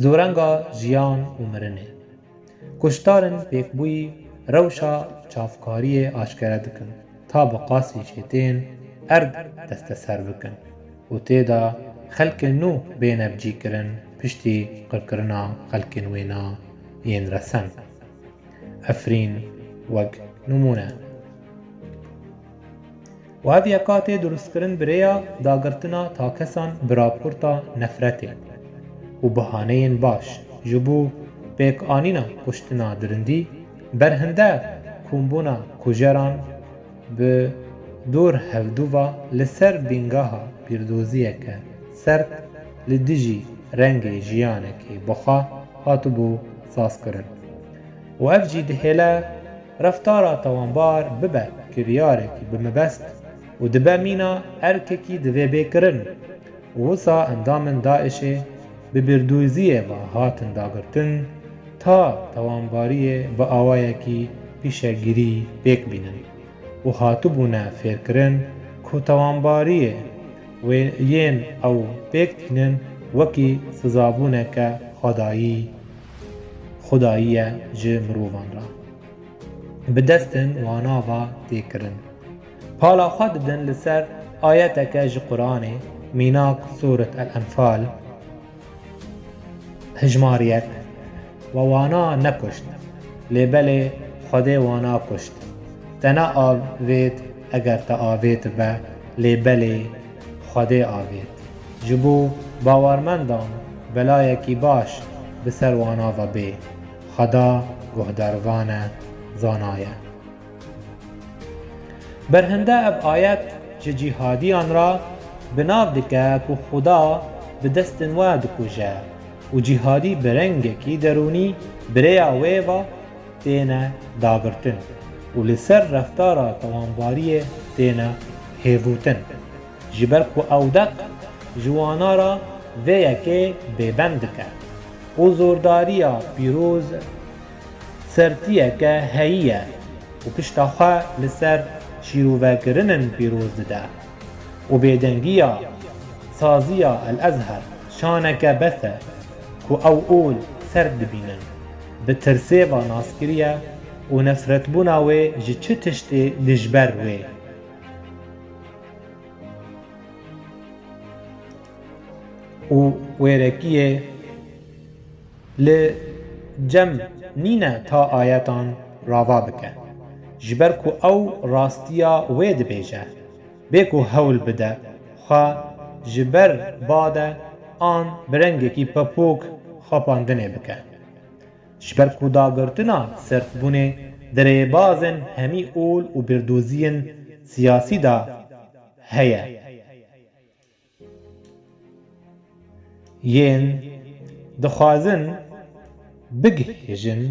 زۆرەنگا ژیان و مرنێ. کوشتارن پێکبووی ڕەوشە چاوکاریê ئاشکرا dikin ta bi qasî çêtên erd desteser bikin û têda xelkên nû bêne bicîkirin piştî qirkirina xelkên wêna yên resen. Efrîn wek numûne. û ev yeka tê durustkirin bi rêya dagirtina takesan bi raporta nefretê û bihaneyên baş ji bo pêkanîna kuştina dirindî berhinde kûmbûna kujeran bi dor hevdûva li ser bîngeha pîrdoziyeke sert li dijî rengê jiyanekê bixwe hatibû sazkirin û ev jî dihêle reftara tawanbar bibe kiryarekî bimebest û dibe mîna erkekî divê bêkirin û wisa endamên Daişê bi bîrdoziyê ve hatin dagirtin ta tawanbariyê bi awayekî pîşegirî pêk bînin û hatibûne fêrkirin ku tawanbariyê yên ew pêk tînin wekî sizabûneke xwedayî ye ji mirovan re. Bi destên wana ve têkirin. Pala xwe didin li ser ayeteke ji Qur'anê mînak Sûret el-Enfal hejmariyek ve wana nekuşt lêbelê Xwedê wana kuşt. Te ne avêt eger te avêt be lêbelê Xwedê avêt. Ji bo bawermendan belayekî baş bi ser wana ve bê. Xweda guhdarvane zanaye. Berhinde ev ayet ji cîhadiyan ra bi nav dike ku Xuda bi destên we dikuje û cîhadî bi rengekî derûnî bi rêya wê ve têne dagirtin û li ser reftara tawanbariyê têne hêvûtin ji ber ku ewdeq ji wana ra vê yekê bêbend dike û zordariya pîroz sertiyeke heyî ye û pişta xwe li ser şîrovekirinin pîroz dide û bêdengiya saziya el-Ezher şaneke bes e ku ew ol ser dibînin bi tirsê ve naskiriye û nefretbûna wê ji çi tiştê dijber wê. û wêrekiyê li cem nîne ta ayetan rava bike ji ber ku ew rastiya wê dibêje bê ku hewl bide xwe ji ber bade an bi rengekî pepok xapandinê bike. Ji ber ku dagirtina sertbûnê derêbazên hemî ol û bîrdoziyên siyasî da heye. Yên dixwazin bigihêjin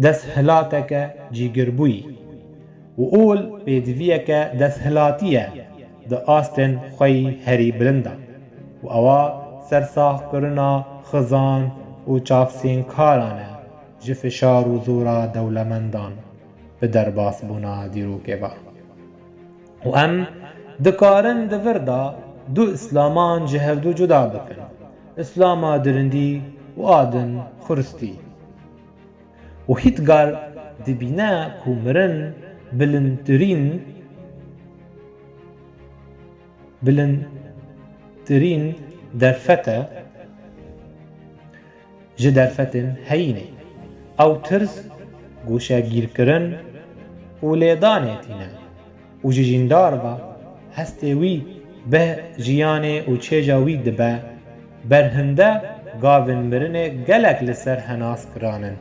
desthilateke cîgirbûyî û ol pêdiviyeke desthilatî ye di astên xweyî herî bilindan û ewa sersahkirina xizan û çavsênkaran e ji fişar û zora dewlemendan bi derbasbûna dîrokê ve. û em dikarin di vir da du îslaman ji hevdû cuda bikin, îslama dirindî û adin xuristî. û hîtgar dibîne ku mirin bilindtirîn derfet e ji derfetên heyînê. Ew tirs, goşegîrkirin û lêdanê tîne û ji jîndar ve hestê wî bi jiyanê û çêja wî dibe berhinde gavên mirinê gelek li ser henas kiranin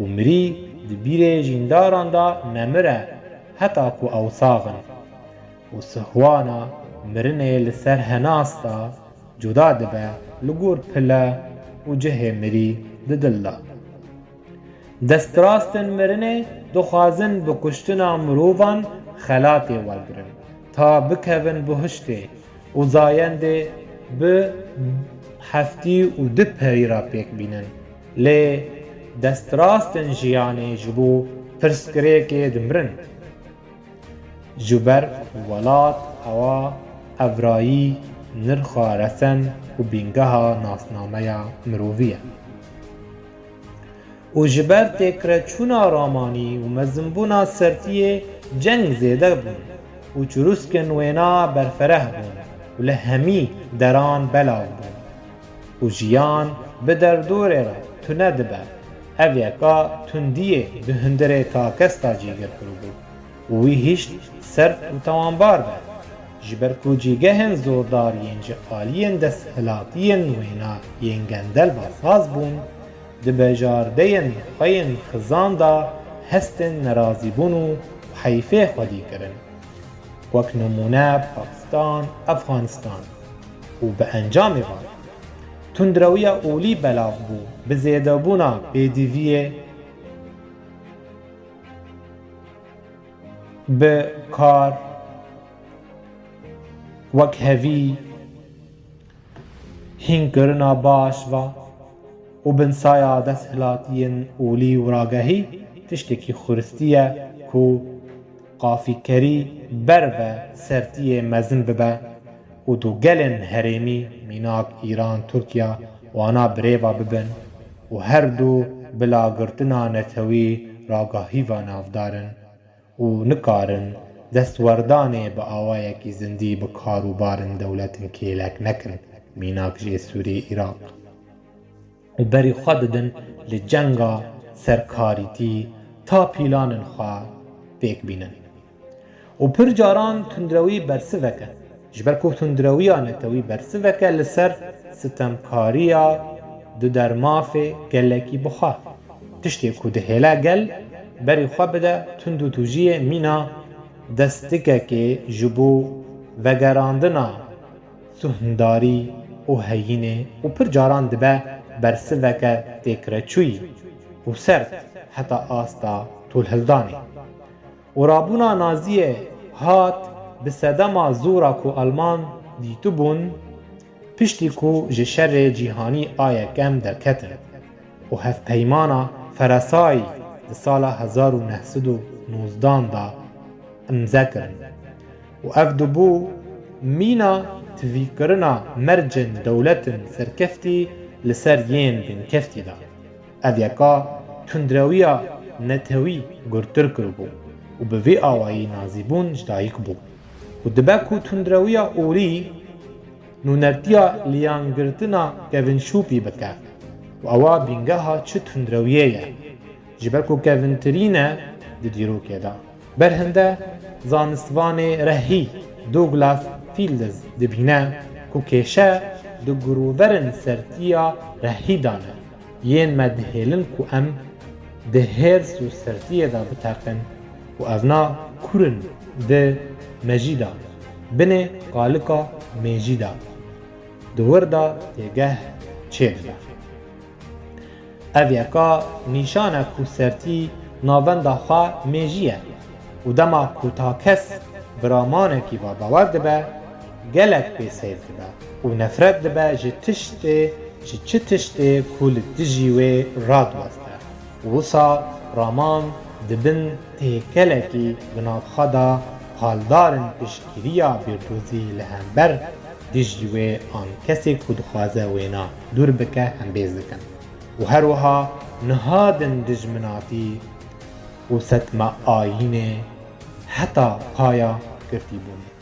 û mirî di bîrê jîndaran da nemire heta ku ew saxin û sihwana mirinê li ser henas da cuda dibe li gor pile û cihê mirî di dil da. Destrastên mirinê dixwazin bi kuştina mirovan xelatê wergirin ta bikevin bi hiştê û zayendê bi heftî û di perî ra pêk bînin. Lê destrastên jiyanê ji bo pirsgirêkê dimirin. Ji ber welat ewa evrayî نرخا رسن و بینگها ناسنامه مروویه. و جبر تکره چونا رامانی و مزنبونا سرتیه جنگ زیده بون و چروسکن وینا برفره بون و لهمی دران بلاو بون و جیان به دردوره را تونه دبه اویکا تندیه ده هندره تاکستا جیگر کرو بو و وی هیشت سرد و توانبار به جبر کو جیگه هن زوردار ینج آلین دست هلاتین وینا ینگندل باساز بون ده بجاردین خین خزان دا هستن نرازی بون و حیفه خودی کرن وک نمونه پاکستان افغانستان و به انجام وان تندروی اولی بلاغ بو به زیده بونا بیدیویه به کار وک هوی هین کرنا باش و بنسایا دست هلاتین اولی و راگهی تشتکی خورستیه کو قافی کری بر و سرتی مزن ببه و دو گلن هریمی میناک ایران ترکیا وانا بریوا ببن و هر دو بلاگرتنا نتوی راگاهی و نافدارن و نکارن دستوردانه با آوایکی زندی بکاروبارن دولتن کیلک نکن میناک جی سوری عراق و بری خوددن لجنگا سرکاریتی تا پیلانن خواه پیک بینن و پر جاران تندروی برسه وکن جبر کو تندروی آنتوی برسه وکن لسر ستمکاریا دو در مافه گلکی بخواه تشتی کو دهیلا گل بری خواه بده تندو توجیه مینا دستکه که جبو وگراندنا سهنداری و هینه و پر جاران دبه برسه وکه تکره چوی و سرد حتی آستا طول هلدانی و رابونا نازیه هات به صدما زورا کو آلمان دیتو بون پشتی کو جشر جیهانی آیا کم درکتن و هف پیمانا فرسای ده سال 1919 دا امزکرن و اف دبو مینا تفیکرنا مرجن دولتن سرکفتی لسر ین بین کفتی دا اف یکا تندرویا نتوی گرتر کرو بو و به وی آوایی نازیبون جدایک بو و دبکو تندرویا اولی نونرتیا لیانگرتنا کون شوپی بکه و اوا بینگه ها چه تندرویه یه جبکو کون ترینه دی دیروکه دا برهنده زانستوان رهی دوگلاس فیلدز دبینه کو کشه دو گروورن سرتیا رهی دانه ین مدهیلن کو ام ده هر سو سرتیه دا بتاقن و اونا کورن ده مجیدا بنه قالقا میجیدا دور دا تیگه چیر دا اویکا نیشانه کو سرتی ناون دا خواه میجیه و دما کو تا کس برامانه کی و باور دبه گلک بیسید دبه و نفرت دبه جه تشته جه چه تشته کول دجیوه راد وسته وصا رامان دبن تهکلکی بناد خدا حالدارن پشکریا بیردوزی لهمبر دجیوه آن کسی کد خوازه وینا دور بکه هم بیزدکن و هر وها نهادن دجمناتی و ستم آینه حتی پایا کرتی بون